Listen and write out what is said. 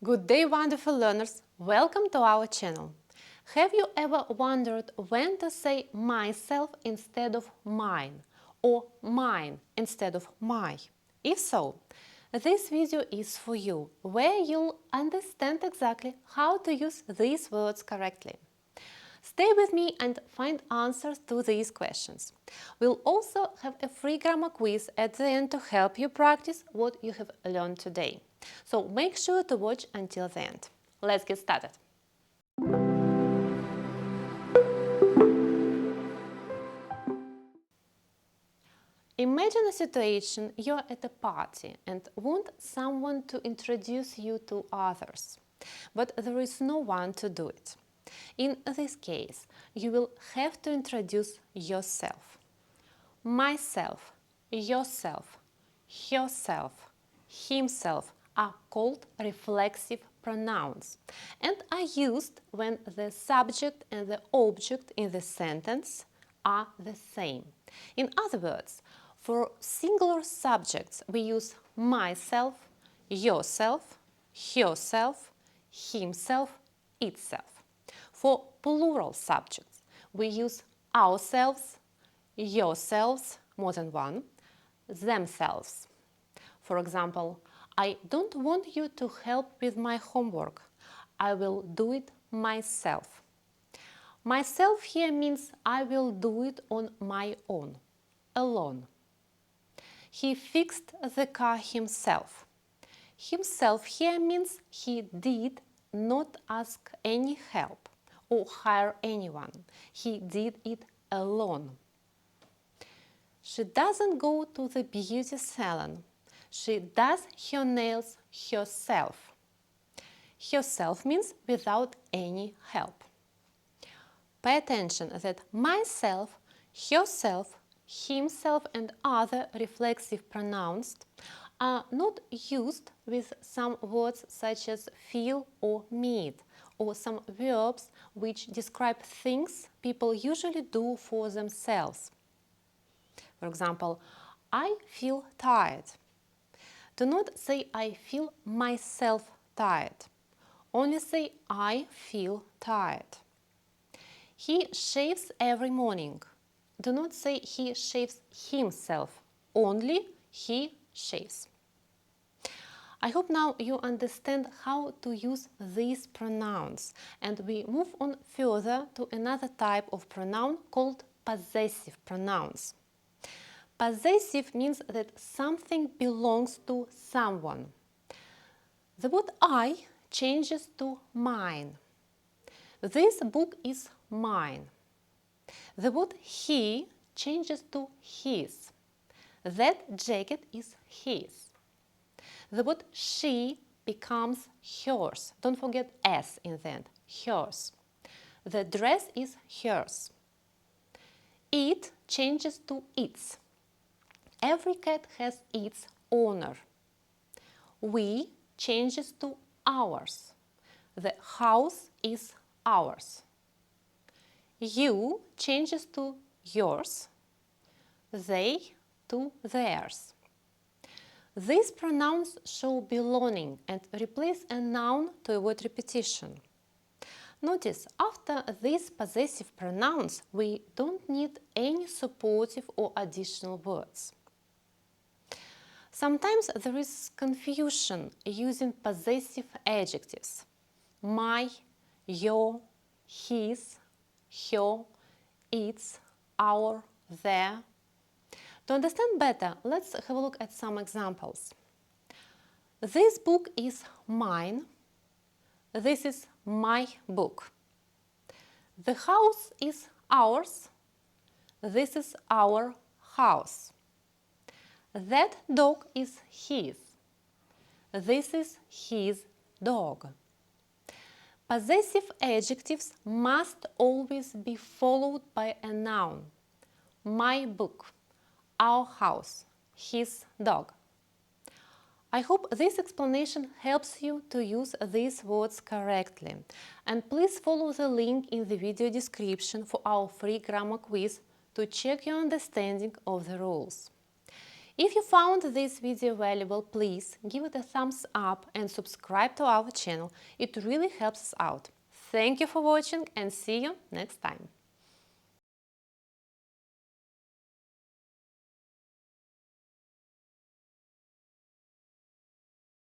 Good day, wonderful learners! Welcome to our channel. Have you ever wondered when to say myself instead of mine or mine instead of my? If so, this video is for you, where you'll understand exactly how to use these words correctly. Stay with me and find answers to these questions. We'll also have a free grammar quiz at the end to help you practice what you have learned today. So make sure to watch until the end. Let's get started. Imagine a situation you're at a party and want someone to introduce you to others, but there is no one to do it. In this case, you will have to introduce yourself. Myself, yourself, herself, himself are called reflexive pronouns and are used when the subject and the object in the sentence are the same. In other words, for singular subjects we use myself, yourself, herself, himself, itself. For plural subjects we use ourselves, yourselves, more than one, themselves. For example, I don't want you to help with my homework. I will do it myself. Myself here means I will do it on my own, alone. He fixed the car himself. Himself here means he did not ask any help or hire anyone. He did it alone. She doesn't go to the beauty salon. She does her nails herself. Herself means without any help. Pay attention that myself, herself, himself and other reflexive pronouns are not used with some words such as feel or need, or some verbs which describe things people usually do for themselves. For example, I feel tired. Do not say I feel myself tired. Only say I feel tired. He shaves every morning. Do not say he shaves himself. Only he shaves. I hope now you understand how to use these pronouns, and we move on further to another type of pronoun called possessive pronouns. Possessive means that something belongs to someone. The word I changes to mine. This book is mine. The word he changes to his. That jacket is his. The word she becomes hers. Don't forget S in the end. Hers. The dress is hers. It changes to its. Every cat has its owner. We changes to ours. The house is ours. You changes to yours. They to theirs. These pronouns show belonging and replace a noun to avoid repetition. Notice, after these possessive pronouns, we don't need any supportive or additional words. Sometimes there is confusion using possessive adjectives. My, your, his, her, its, our, their. To understand better, let's have a look at some examples. This book is mine. This is my book. The house is ours. This is our house. That dog is his. This is his dog. Possessive adjectives must always be followed by a noun. My book, our house, his dog. I hope this explanation helps you to use these words correctly. And please follow the link in the video description for our free grammar quiz to check your understanding of the rules. If you found this video valuable, please give it a thumbs up and subscribe to our channel. It really helps us out. Thank you for watching and see you next time.